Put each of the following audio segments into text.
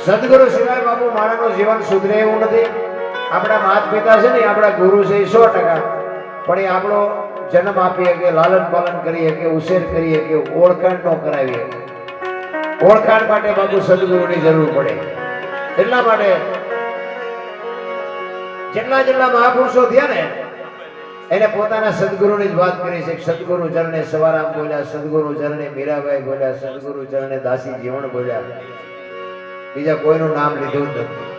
સદગુરુ સિવાય બાપુ માણસનું જીવન સુધરે એવું નથી. આપણા માતા પિતા છે ને આપણા ગુરુ છે 100%, પણ એ આપણો જન્મ આપીએ કે લાલન પાલન કરીએ કે ઉછેર કરીએ કે ઓળખાણ ન કરાવીએ. ઓળખાણ માટે બાપુ સદગુરુની જરૂર પડે. એટલા માટે જેટલા જેટલા મહાપુરુષો થયા ને એને પોતાના સદગુરુની જ વાત કરી છે. સદગુરુ ચરણે સવારામ બોલ્યા, સદગુરુ ચરણે મીરાબાઈ બોલ્યા, સદગુરુ ચરણે દાસી જીવન બોલ્યા, બીજા કોઈનું નામ લીધું જ નથી.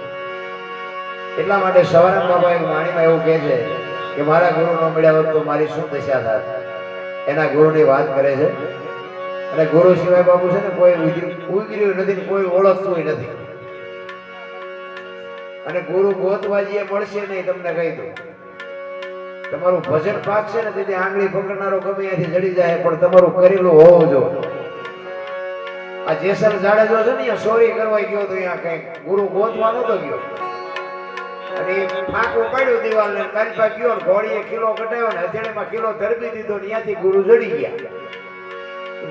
એટલા માટે સવારામ બાબા એક વાણીમાં એવું કહે છે કે મારા ગુરુ ન મળ્યા હોત તો મારી શું દશા થાત. એના ગુરુની વાત કરે છે. અને ગુરુ સિવાય બાપુ છે ને કોઈ ઉગર્યું નથી, કોઈ ઓળખતું નથી. અને ગુરુ ગોતવા જે મળશે નહીં તમને કહી દઉં. તમારું ભજન પાક છે ને તેથી આંગળી પકડનારો ગમે ત્યાંથી જડી જાય, પણ તમારું કરેલું હોવું જોઈએ. આ જેસલ જાડેજો છે ને અહીંયા ચોરી કરવા ગયો તો અહીંયા કઈક ગુરુ ગોતવા નતો ગયો, અને ફાંકું પાડ્યું દિવાલ ને કાલપા ગયો ને ઘોડીએ કિલો કટાવ્યો ને હથેળીમાં કિલો ધરબી દીધો ને ત્યાંથી ગુરુ જડી ગયા.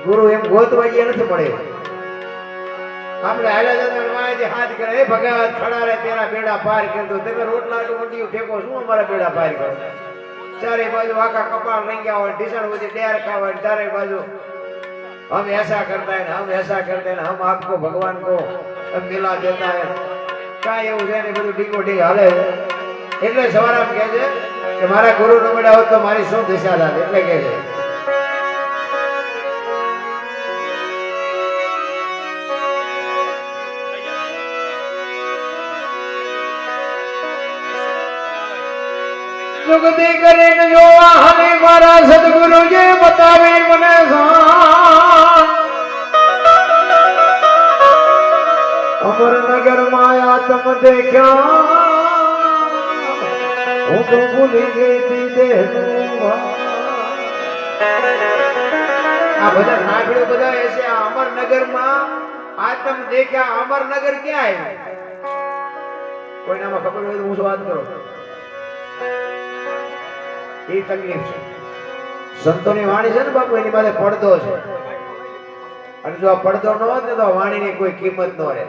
ગુરુ એમ ગોતવા ગયા નથી મળે. આપણે હાલ્યા જતા વાયથી હાથ કરે, હે ભગત ખડા રે તેરા બેડા પાર કરતો, તમે રોટલા વંડિયું ફેંકો, શું અમારા બેડા પાર કરો? ચારે બાજુ આખા કપાળ રંગ્યા હોય, ઢીસણ બધી ડેર ખાવા હોય, ચારે બાજુ हम ऐसा करता है, हम ऐसा करते हैं, हम आपको भगवान को मिला देता है. કાંઈ એવું છે ને બધું ડીકો ડીક હાલે. એટલે સવારામ કહે છે કે મારા ગુરુ ન મળ્યા હોત તો મારી શું દિશા થાત. એટલે કહે છે જુગતી કરીને જોવા હલી મારા સદગુરુ જે બતાવી મને અમરનગર માયા તમ દેખ્યા, હું તો ભૂલી ગઈ તી દેહનું. આ બધા નાગડો બધા એસે અમરનગર માં આતમ દેખ્યા. અમરનગર ક્યાં આવ્યું? કોઈનામાં ખબર હોય તો હું વાત કરો. એ તકલીફ છે. સંતોની વાણી છે ને બાપુ, એની પાસે પડદો છે. અને જો આ પડદો ન હોત ને તો વાણીની કોઈ કિંમત ન રહે.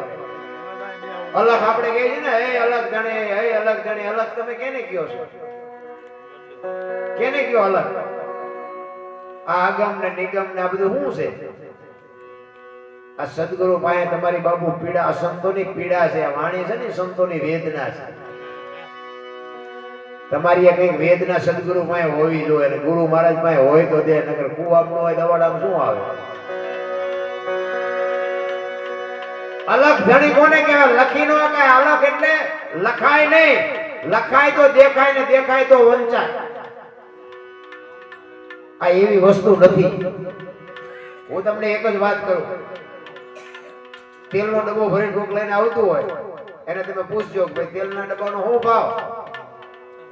અલગ આપણે કહીએ છીએ ને, હે અલગ જાણે, હે અલગ જાણે. અલગ તમે કેને કયો છો? કેને કયો અલગ? આ આગમ ને નિગમ ને આ બધું શું છે? આ સદગુરુ પાસે તમારી બાપુ પીડા, સંતોની પીડા છે. આ વાણી છે ને સંતોની વેદના છે. તમારી આ કઈક વેદના સદગુરુ પાસે હોવી જોઈએ, અને ગુરુ મહારાજ પાસે હોય તો દે, નકર કુવાબ નો હોય દવાડામાં શું આવે? અલગ ધણી કોને કહેવાય? લખી નો કે અલગ એટલે લખાય નહીં. લખાય તો દેખાય ને દેખાય તો વંચાય. આ એવી વસ્તુ નથી. હું તમને એક જ વાત કરું. તેલનો ડબ્બો ભરીને કોક લઈને આવતું હોય, એને તમે પૂછજો કે ભાઈ તેલના ડબ્બાનો શું ભાવ?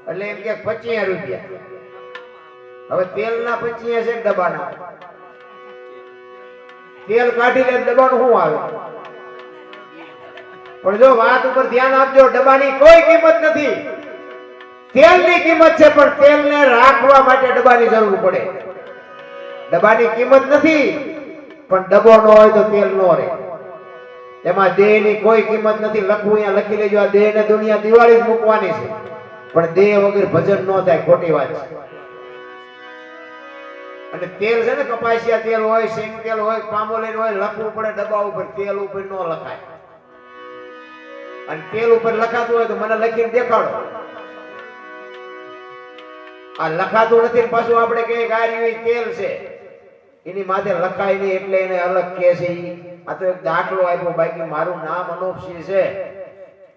એટલે એમ કે 25 રૂપિયા. હવે તેલના 25 છે ડબ્બાના. તેલ કાઢી લે ડબ્બાનું શું આવે? પણ જો વાત ઉપર ધ્યાન આપજો, ડબ્બાની કોઈ કિંમત નથી. તેલની કિંમત છે, પણ તેલને રાખવા માટે ડબ્બાની જરૂર પડે. ડબ્બાની કિંમત નથી, પણ ડબ્બો ન હોય તો તેલ ન રહે. એમાં દેહની કોઈ કિંમત નથી. લખવું અહીંયા લખી લેજો, આ દેહને દુનિયા દિવાળી જ મૂકવાની છે, પણ દેહ વગર ભજન ન થાય. ખોટી વાત છે. અને તેલ છે ને, કપાસિયા તેલ હોય, સિંગ તેલ હોય, પામોલીન હોય, લખવું પડે ડબ્બા ઉપર. તેલ ઉપર ન લખાય. અને તેલ ઉપર લખાતું હોય તો મને લખીને દેખાડો. આ લખાતું નથી, પાછું આપણે કહીએ કે આ તેલ છે, એની માથે લખાય નહીં એટલે એને અલગ કહે છે. આ તો એક દાખલો આપ્યો. બાકી મારું નામ અનોપસિંહ છે.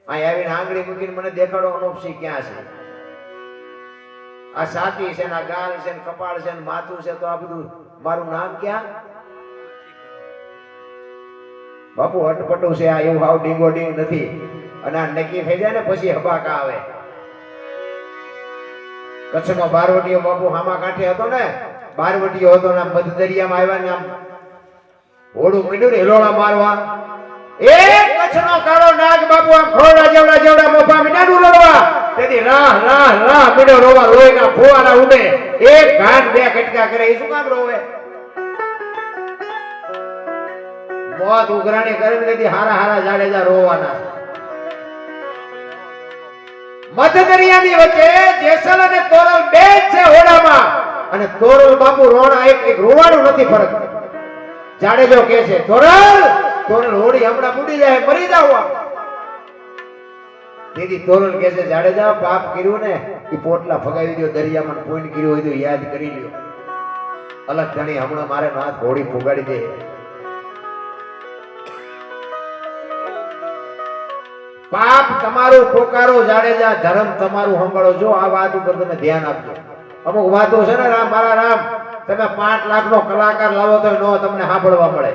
અહીં આવીને આંગળી મૂકીને મને દેખાડો અનોપસિંહ ક્યાં છે. આ છાતી છે ને, આ ગાલ છે ને, કપાળ છે ને, માથું છે, તો આ બધું મારું નામ ક્યાં? બાપુ અટપટું છે આ. એવું હાવ ડીંગો ડીંગ નથી. અને આ નક્કી થઈ જાય ને પછી હબાકા આવે. કચ્છનો બારવટીયો બાપુ હામા કાંઠે હતો ને, બારવટીયો હતો ને, મધ દરિયામાં આવ્યા ને, આમ હોડું મીંડું ને હિલોળા મારવા. એ કચ્છનો કાળો નાગ બાપુ આમ ખોડા જેવડા જેવડા મોભા મીંડાનું રડવા. તેથી રાહ રાહ રાહ મીંડો રોવા, લોહીના ફુવારા ઉડે. એક ઘાન બે કટકા કરે. એ શું કામ રોવે? મોત ઉઘરાણી કરીને તેથી હારા હારા જાડેજા રોવાના. મધ દરિયાની વચ્ચે જેસલ અને તોરલ બે છે હોડામાં, અને તોરલ બાપુ રોણા એક રોવાડું નથી ફરક. જાડેજો કે છે તોરલ હોડી હમણાં બુડી જાય, મરી જાવ. તેથી તોરલ કે છે જાડેજા પાપ કર્યું ને એ પોટલા ફગાવી દો, દરિયામાં પૂન કર્યું હોય તો યાદ કરી લ્યો. અલગ ધણી હમણાં મારે હાથ ઘોડી ફુગાડી દે. પાપ તમારું પોકારો જાડેજા, ધર્મ તમારું સંભાળો. જો આ વાત ઉપર તમે ધ્યાન આપજો. અમુક વાતો છે ને રામ મારા રામ, તમે 5 લાખ નો કલાકાર લાવો તો નો તમને સાંભળવા મળે.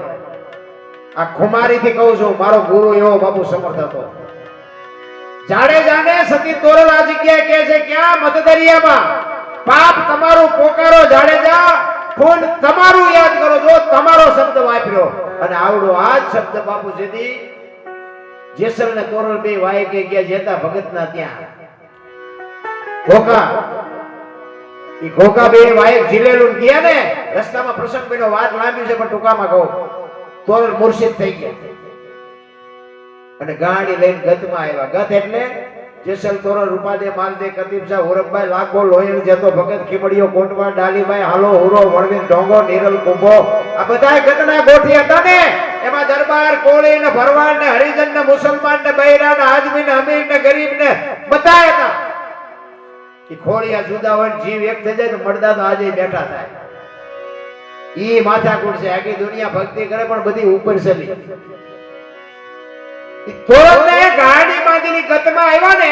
આ ખુમારી થી કહું છું, મારો ગુરુ એવો બાપુ સમર્થ હતો. જાડેજાને સતી તોરલ આ જગ્યાએ કહે છે ક્યાં મધદરિયામાં પાપ તમારું પોકારો જાડેજા, ખૂન તમારું યાદ કરો. જો તમારો શબ્દ વાપર્યો અને આવડો આ જ શબ્દ બાપુ જેથી જેસલ ને તોરલ બે વાય કે ગયા જેતા ભગત ના ત્યાં ઘોકા બે વાય જીલેલું ગયા ને રસ્તામાં પ્રસંગ બન્યો. વાત લાંબી છે પણ ટૂંકામાં કહું, તોરલ મુર્શિદ થઈ ગયા અને ગાડી લઈને ગતમાં આવ્યા. ગત એટલે જેસલ તોરલ રૂપાદે માલદે કતીબશા ઓરબભાઈ લાખો લોહીણ જતો ભગત ખીમડીઓ કોટવા ડાલીભાઈ હાલો હુરો વણવીન ઢોંગો નીરલ કુંભો આ બધાય ગતના ગોઠી હતા ને. એમાં દરબાર કોળી ને ભરવાડ ને હરિજન ને મુસલમાન ને બૈરા ને આદમી ને અમીર ને ગરીબ ને બધા હતા. એ ખોળિયા જુદા હોય, જીવ એક થઈ જાય તો મળદા તો આજે બેઠા થાય. ઈ માથાકૂટ છે. આખી દુનિયા ભક્તિ કરે પણ બધી ઉપર ચલી. તોરલ ને ગાડી બાંધીની ગતમાં આવ્યા ને,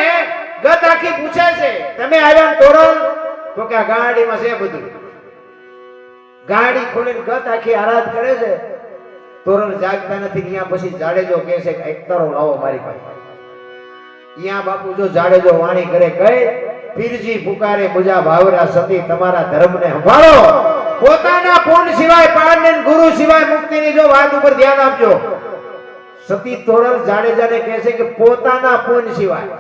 ગત આખી પૂછે છે તમે આવ્યા ને તોરલ? તો કે આ ગાડીમાં છે બધું. ગાડી ખોલીને ગત આખી આરાધ કરે છે. તોરલ જાગતા નથી. ત્યાં પછી જાડેજો કહે છે એક તારો લાવો મારી પાસે. ત્યાં બાપુ જો જાડેજો વાણી કરે કઈ પીરજી પુકારે મુજા ભાવરા સતી તમારા ધર્મને સંભાળો. પોતાના પૂર્ણ સિવાય પારને ગુરુ સિવાય મુક્તિની જો વાત ઉપર ધ્યાન આપજો. સતી તોરલ જાડેજાને કહે છે કે પોતાના પૂર્ણ સિવાય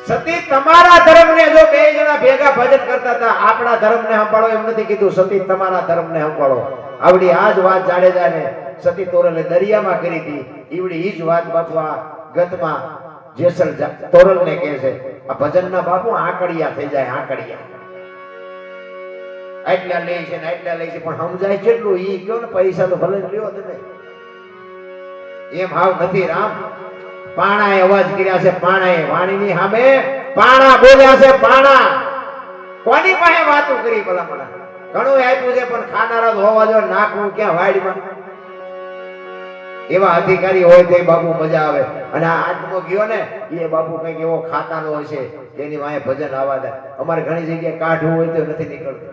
સતી તમારા ધર્મને, જો બે જણા ભેગા ભજન કરતા હતા, આપણા ધર્મને સંભાળો એમ નથી કીધું, સતી તમારા ધર્મને સંભાળો. આવડી આ જ વાત જાડેજાને સતી તોરલે દરિયામાં કરી હતી. ઈવડી ઈ જ વાત બાપુ આ ગતમાં જેસલ તોરલને કહે છે. આ ભજનના બાપુ આંકડિયા થઈ જાય, આંકડિયા. આટલા લે છે ને આટલા લે છે પણ સમજાય કેટલું ઈ કયો ને પૈસા તો ભલે લ્યો તમે. એમ હાવ નથી રામ. પાણાએ અવાજ કર્યા છે, પાણાએ વાણીની સામે પાણા બોલ્યા છે. પાણા કોની પાસે વાતો કરી ભલા મને ઘણું આપ્યું છે પણ ખાનારા તો હોવા જો નાખવું ક્યાં વાડીમાં. એવા અધિકારી હોય તે બાપુ મજા આવે. અને આ આત્મો ગયો ને એ બાપુ કઈક એવો ખાતાનો હશે એની વાંહે ભજન આવા દે. અમારે ઘણી જગ્યાએ કાઢવું હોય તો નથી નીકળતું,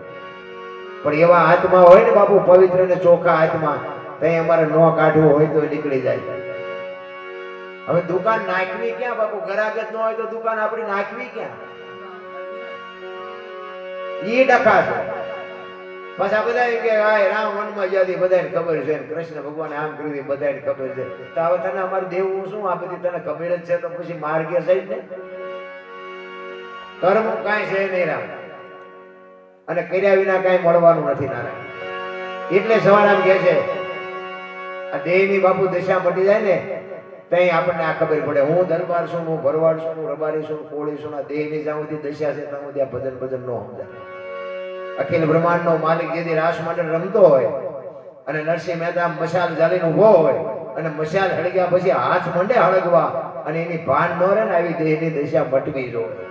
પણ એવા આત્મા હોય ને બાપુ પવિત્ર ને ચોખ્ખા આત્મા, ત્યાં અમારે નો કાઢવું હોય તો નીકળી જાય. હવે દુકાન નાખવી ક્યાં બાપુ? ગરાગત ન હોય તો દુકાન આપણી નાખવી ક્યાં? ઈ ડખા છે. પાછા બધા કે આ રામ વનમાં જ્યાંથી બધાને ખબર છે, કૃષ્ણ ભગવાને આમ કર્યું બધાને ખબર છે. તો હવે તને અમારે દેવું શું? આ બધી તને ખબર જ છે તો પછી માર્ગે સહિત ને કર્મ કાંઈ છે નહીં રામ, અને કર્યા વિના કાંઈ મળવાનું નથી નારાયણ. એટલે સવારામ કહે છે આ દેહની બાપુ દશા મટી જાય ને ત્યાં આપણને આ ખબર પડે. હું દરબાર છું, હું ભરવાડ છું, હું રબારી છું, કોળી છું. આ દેહની જ્યાં સુધી દશા છે ત્યાં સુધી આ ભજન ભજન ન સમજાય. અખિલ બ્રહ્માંડ નો માલિક જેથી રાસ મંડળ રમતો હોય અને નરસિંહ મહેતા મશાલ જાલીને ઉભો હોય અને મશાલ હળગ્યા પછી હાથ મંડે હળગવા અને એની ભાન ન રહે ને આવી દેહની દશા મટવી જોઈએ.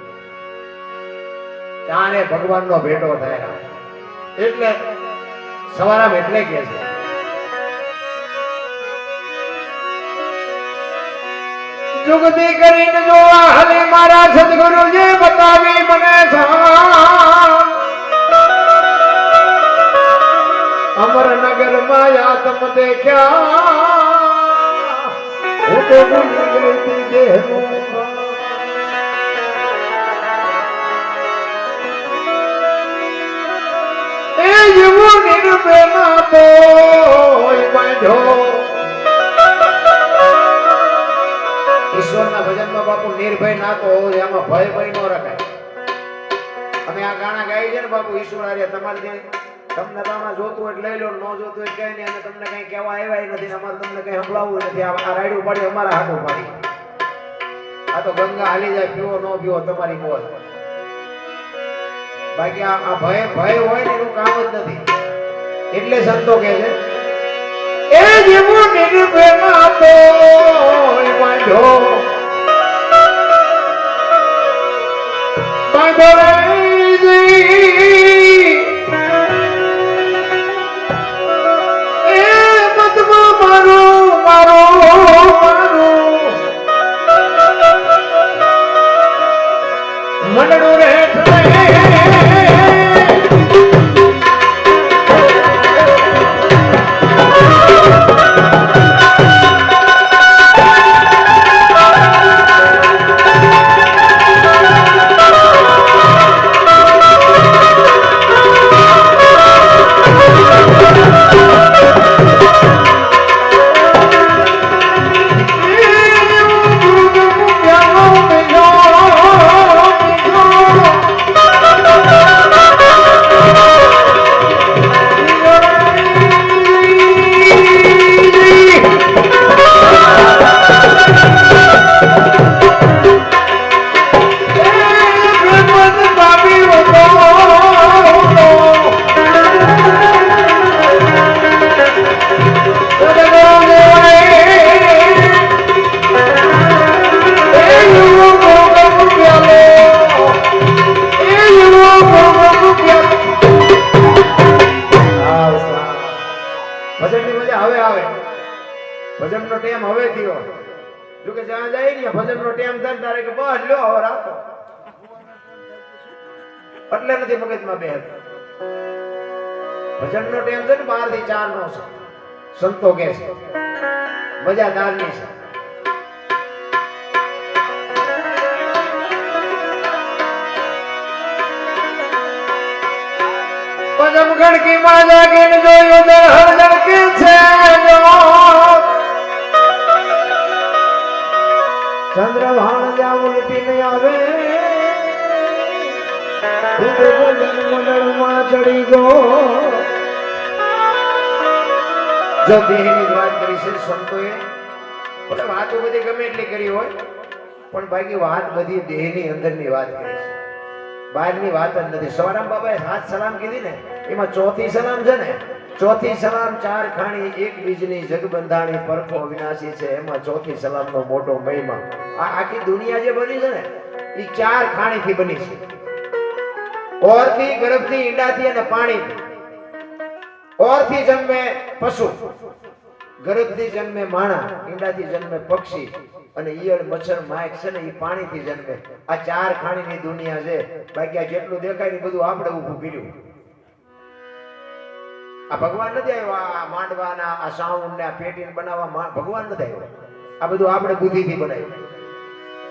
ત્યારે ભગવાન નો ભેટો થાય. એટલે સવારામ એટલે કે છે જુગતી કરીને જોવા હલી મારા સદગુરુજી બતાવી મને અમરનગર માં આત્મ દેખ્યા હું તો ભૂલી ગઈ તી દેહનું. એ જીવું નિર્ભેના તો બાંધ્યો. ઈશ્વરના ભજનમાં બાપુ નિર્ભય ના તો એમાં ભય ભય ન રખાય. અમે આ ગાણા ગાઈ છે ને બાપુ ઈશ્વર આર્ય તમારે ત્યાં તમને તો આમાં જોતું એટલે લઈ લો, ન જોતું હોય કઈ નહીં. અમે તમને કઈ કહેવા આવ્યા નથી ને અમારે તમને કઈ સંભળાવવું નથી. આ રાયડું પાડી અમારા હાથું પાડી. આ તો ગંગા હાલી જાય, પીવો ન પીવો તમારી મોજ. બાકી આ ભય હોય ને એનું કામ જ નથી. એટલે સંતો કહે છે એ જેવું નિર્ભયમાં તો બાંધો મંડળું રે ભજનનો ટાઈમ હવે થયો. જો કે જ્યાં જાય ને ભજનનો ટાઈમ થાય તારે કે બસ લ્યો હવે રાખો. એટલે નથી મગજમાં બે ભજનનો ટાઈમ છે ને 12 થી 4 નો છે. સંતો કે છે મજાદારની છે. પદમ ગણકી માં જાગીને જોયું દર હર જણકે છે ચંદ્રભાન જા ઉલટીને આવે મંડળમાં ચડી ગયો. જો દેહની વાત કરી છે સંતોએ, એટલે વાતો બધી ગમે એટલી કરી હોય પણ બાકી વાત બધી દેહની અંદરની વાત કરી છે, બહારની વાત જ નથી. સવારામ બાબાએ 7 સલામ કીધી ને, એમાં ચોથી સલામ છે ને, ચોથી સલામ 4 ખાણી એક બીજની જગબંધાણી પરખો વિનાશી છે. એમાં ચોથી સલામનો મોટો મહિમા. આ આખી દુનિયા જે બની છે ને એ 4 ખાણીથી બની છે. ઓરથી, ગર્ભથી, ઈંડાથી અને પાણીથી. ઓરથી જન્મે પશુ, ગર્ભથી જન્મે માણા, ઈંડાથી જન્મે પક્ષી અને ઈયળ, મચ્છર, માયક છે ને એ પાણીથી જન્મે. આ 4 ખાણીની દુનિયા છે. બાકી આ જેટલું દેખાય ને બધું આપણે ઊભું કર્યું. આ ભગવાન નથી આવ્યો આ માંડવાના, આ સાઉન્ડ ને આ પેટીને બનાવવા ભગવાન નથી આવ્યો. આ બધું આપણે બુદ્ધિથી બનાવ્યું.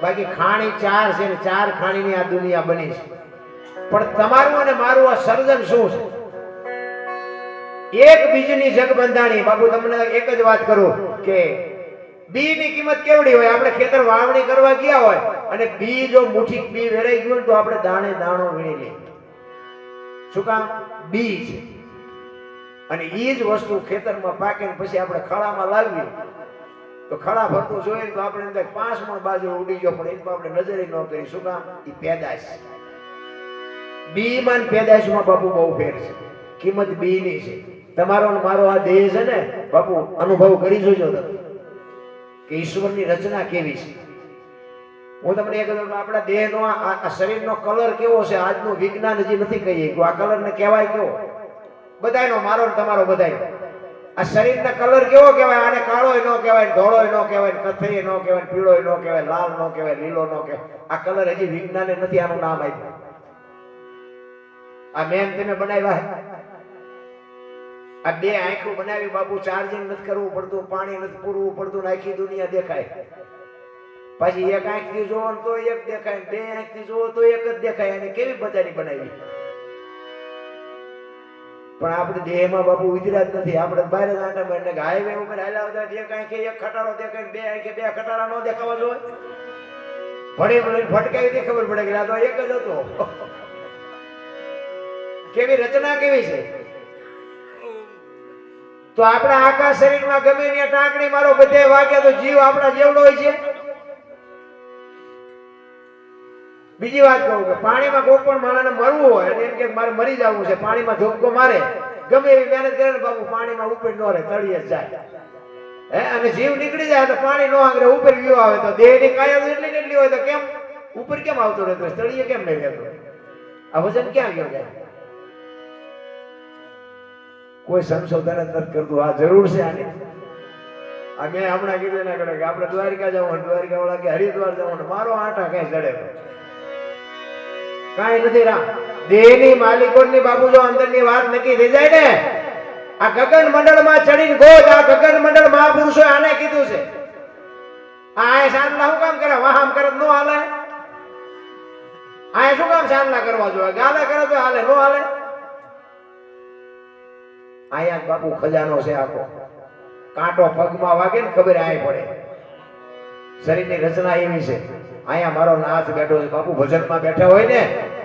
બાકી ખાણી 4 છે ને 4 ખાણીની આ દુનિયા બની છે. પણ તમારું અને મારું આ સર્જન શું છે? એક બીજની જગબંધાણી. બાપુ તમને એક જ વાત કરું કે બી ની કિંમત કેવડી હોય? આપણે ખેતર વાવણી કરવા ગયા હોય અને બી જો મુઠ્ઠી બી વેરાઈ ગયું તો આપણે દાણે દાણો વીણી લઈએ. શું કામ? બી છે. અને એ જ વસ્તુ ખેતરમાં પાકે પછી આપણે ખળામાં લાવીએ તો ખળા ભરતું જોઈએ તો આપણે અંદર 5 મણ બાજુ ઉડી ગયો, પણ એમાં આપણે નજરે ન કરી. શું કામ? એ પેદાશ. બી માં પેદાશમાં બાપુ બહુ ફેર છે. કિંમત બી ની છે. તમારો ને મારો આ દેહ છે ને બાપુ, અનુભવ કરી જોજો તમે કે ઈશ્વરની રચના કેવી છે. હું તમને એ કહું કે આપણા દેહનો આ શરીરનો કલર કેવો છે આજનું વિજ્ઞાન હજી નથી કહી કે આ કલર ને કહેવાય કેવો. બધાયનો, મારો ને તમારો બધાયનો. આ શરીરના કલર કેવો કહેવાય? આને કાળોય ન કહેવાય, ધોળોય ન કહેવાય, કથ્થઈય ન કહેવાય, પીળોય ન કહેવાય, લાલ ન કહેવાય, લીલો ન કહેવાય. આ કલર હજી વિજ્ઞાને નથી આનું નામ આપ્યું. આ મેન તમે બનાવ્યા. આ 2 આંખો બનાવી બાપુ, ચાર્જિંગ નથી કરવું પડતું, પાણી નથી પૂરવું પડતું, આખી દુનિયા દેખાય. પછી એક આંખથી જોવો તો એક દેખાય, 2 આંખથી જોવો તો એક જ દેખાય. અને કેવી બજારી બનાવી. પણ આપણે દેહમાં બાપુ ઉતર્યા જ નથી. આપણે બહાર જ આટા મારીને હાઈવે ઉપર હાલ્યા હતા, એક આંખે એક ખટારો દેખાય, 2 આંખે 2 ખટારા ન દેખાવા જોઈએ. ભણી ફટકાવી દે ખબર પડે કે આ તો એક જ હતો. કેવી રચના કેવી છે. તો આપણા આખા શરીરમાં ગમે ત્યાં ટાંકણી મારો બધે વાગે તો જીવ આપણા જેવડો હોય છે. બીજી વાત કહું કે પાણીમાં કોઈ પણ માણસને મરવું હોય અને એમ કે મારે મરી જવું છે, પાણીમાં ધોબકો મારે, ગમે એવી મહેનત કરે ને બાપુ પાણીમાં ઉપર ન રહે, તળિયે જ જાય. અને જીવ નીકળી જાય તો પાણી ન આંગરે ઉપર ગયો આવે તો દેહની કાયા એટલી ને એટલી હોય તો કેમ ઉપર કેમ આવતો રહેતો, તળિયે કેમ નહીં રહેતો? આ વજન ક્યાં ગયો જાય? કોઈ સંશોધન જ નથી કરતું. આ જરૂર છે આની. આ મેં હમણાં કીધું એના કરે કે આપણે દ્વારિકા જવાનું, દ્વારિકા વાળા કે હરિદ્વાર જવાનું, મારો આટા કઈ ચડે કાંઈ નથી. રામ દેહની માલિકોની બાપુ જો અંદરની વાત નક્કી થઈ જાય ને, આ ગગન મંડળમાં ચડીને ગોદ, આ ગગન મંડળ મહાપુરુષો આને કીધું છે. આ સાંજના શું કામ કરે? વાહમ કરે નો હાલે. આ શું કામ સાંજના કરવા જોઈએ? ગાલે કરે તો હાલે, નો હાલે. આયા બાપુ ખજાનો છે આખો. કાંટો પગમાં વાગે ને ખબર આય પડે. શરીરની રચના એવી છે. અહીંયા મારો નાથ બેઠો છે બાપુ. ભજનમાં બેઠા હોય ને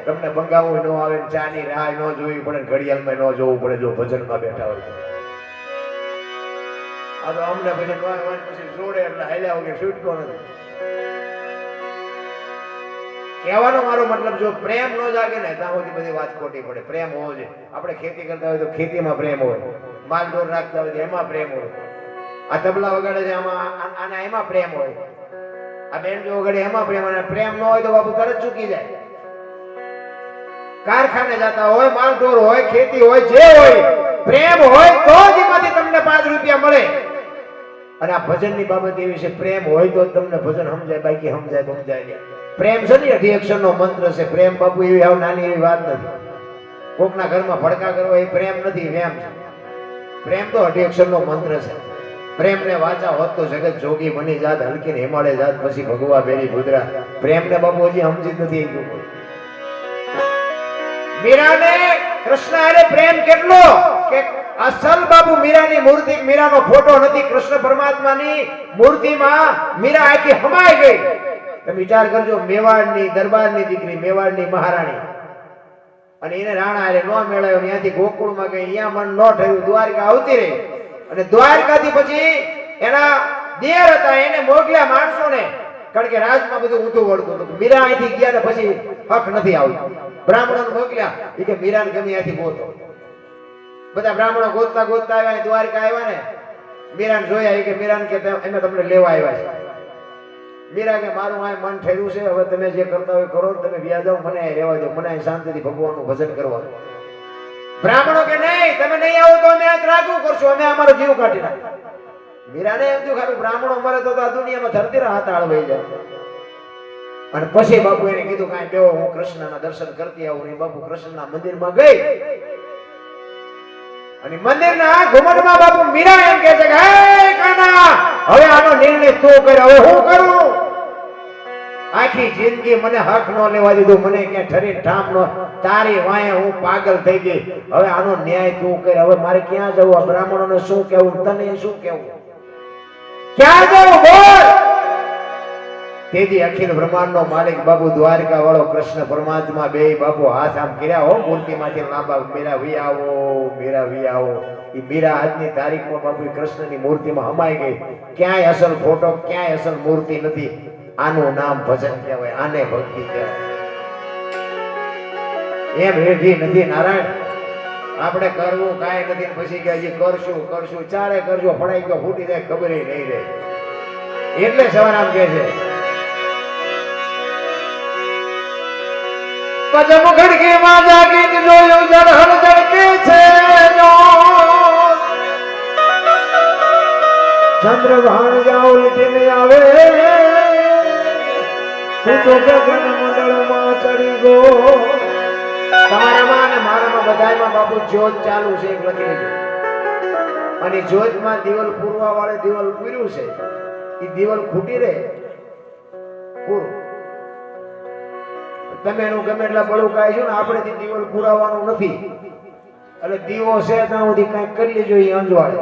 તમને બંગાવું ન આવે, ચાની રાહ ન જોવી પડે, ઘડિયાળમાં ન જોવું પડે જો ભજનમાં બેઠા હોય. આ તો અમને ભજન પછી જોડે એટલે હાલ્યા વગર છૂટકો નથી. કહેવાનો મારો મતલબ જો પ્રેમ ન જાગે ને ત્યાં સુધી બધી વાત ખોટી પડે. પ્રેમ હોવો જોઈએ. આપણે ખેતી કરતા હોય તો ખેતીમાં પ્રેમ હોય, માલ ઢોર રાખતા હોય તો એમાં પ્રેમ હોય. આ તબલા વગાડે છે આના એમાં પ્રેમ હોય, આ બેન જો વગાડે એમાં પ્રેમ. અને પ્રેમ ન હોય તો બાપુ તરત ચૂકી જાય. કારખાને જતા હોય, માલ ઢોર હોય, ખેતી હોય, જે હોય, પ્રેમ હોય તો જ એમાંથી તમને 5 રૂપિયા મળે. અને આ ભજનની બાબત એવી છે, પ્રેમ હોય તો તમને ભજન સમજાય, બાકી સમજાય. પ્રેમ છે ને 8 અક્ષરનો મંત્ર છે. પ્રેમ બાપુ એવી આવ નાની એવી વાત નથી. કોકના ઘરમાં ભડકા કરવા એ પ્રેમ નથી, વેમ છે. પ્રેમ તો 8 અક્ષરનો મંત્ર છે. પ્રેમને વાચા હોત તો જગત જોગી બની જાત, હલકીને હિમાલય જાત, પછી ભગવા બેરી ભૂદરા. પ્રેમને બાપુ હજી સમજી જ નથી. મીરાને કૃષ્ણ હારે પ્રેમ કેટલો કે અસલ બાપુ મીરાની મૂર્તિ, મીરાનો ફોટો નથી, કૃષ્ણ પરમાત્માની મૂર્તિમાં મીરા આખી હમાઈ ગઈ. તમે વિચાર કરજો, મેવાડની દરબારની દીકરી, મેવાડની મહારાણી, અને એને રાણા હારે નો મેળવ્યો, ત્યાંથી ગોકુળમાં ગઈ, અહીંયા મન ન થયું, દ્વારકા આવતી રહી. અને દ્વારકાથી પછી એના દેર હતા, એને મોકલ્યા માણસોને, કારણ કે રાજમાં બધું ઊંધું વળતું હતું. મીરા અહીંથી ગયા ને પછી હક નથી આવતું. બ્રાહ્મણોને મોકલ્યા, એ કે મીરાને ગમે ત્યાંથી ગોતો. બધા બ્રાહ્મણો ગોતતા ગોતતા આવ્યા, દ્વારકા આવ્યા ને મીરાને જોયા, કે મીરાને કે અમે તમને લેવા આવ્યા છે. મીરા કે મારું આ મન ઠર્યું છે, હવે તમે જે કરતા હોય કરો, તમે વ્યા જાઓ, મને રહેવા દો, મને શાંતિથી ભગવાનનું ભજન કરવાનું. બ્રાહ્મણો કે નહીં, તમે નહીં આવો તો અમે આ ત્રાગવું કરશું, અમે અમારો જીવ કાઢી નાખીએ. મીરાને એમ થયું ખાલી બ્રાહ્મણો મરે તો આ દુનિયામાં ધરતી હાથ આળવાઈ જાય. અને પછી બાપુ એને કીધું કાંઈ બેવો, હું કૃષ્ણના દર્શન કરતી આવું. ને બાપુ કૃષ્ણના મંદિરમાં ગઈ, અને મંદિરના ઘુમટમાં બાપુ મીરા એમ કહે છે કે હે કાના, હવે આનો નિર્ણય તું કર, હવે હું કરું? આખી જિંદગી મને હક ન લેવા દીધું, મને ક્યાં ઠરી ઠામ નો, તારી વાંહે હું પાગલ થઈ ગઈ. હવે આનો ન્યાય તું કર. હવે મારે ક્યાં જવું? આ બ્રાહ્મણોને શું કહેવું, તને શું કહેવું, ક્યાં જવું બોલ? તેથી અખિલ બ્રહ્માંડનો માલિક બાપુ દ્વારકા વાળો કૃષ્ણ પરમાત્મા બે બાપુ હાથ આમ કર્યા હો મૂર્તિમાંથી લાંબા, મીરા વી આવો, મીરા વી આવો. એ મીરા આજની તારીખમાં બાપુ કૃષ્ણની મૂર્તિમાં હમાઈ ગઈ. ક્યાંય અસલ ફોટો, ક્યાંય અસલ મૂર્તિ નથી. આનું નામ ભજન કહેવાય, આને ભક્તિ કહેવાય. એમ રેઢી નથી નારાયણ. આપણે કરવું કાંઈ નથી, પછી કે હજી કરશું કરશું, ચારે કરજો, ફળાઈ ગયો, ફૂટી જાય, ખબર નહીં રહે. એટલે સવારામ કહે છે પજમ ખડકી માં જાગી જોયું જળહળ જળકે છે ચંદ્રભાણ જાઓ લીટીને આવે તું તો ગગન મંડળમાં ચડી ગયો. તમારામાં અને મારામાં બધામાં બાપુ જ્યોત ચાલુ છે, એક લખી લેજો. અને જ્યોતમાં દિવાલ પૂરવા વાળે દિવાલ પૂર્યું છે, એ દિવાલ ખૂટી રહે પૂરું. તમે એનું ગમે એટલા બળું કાય છો ને, આપણે દિવાલ પુરાવાનું નથી. એટલે દીવો છે ત્યાં સુધી કઈક કરી લેજો, એ અંજવાળે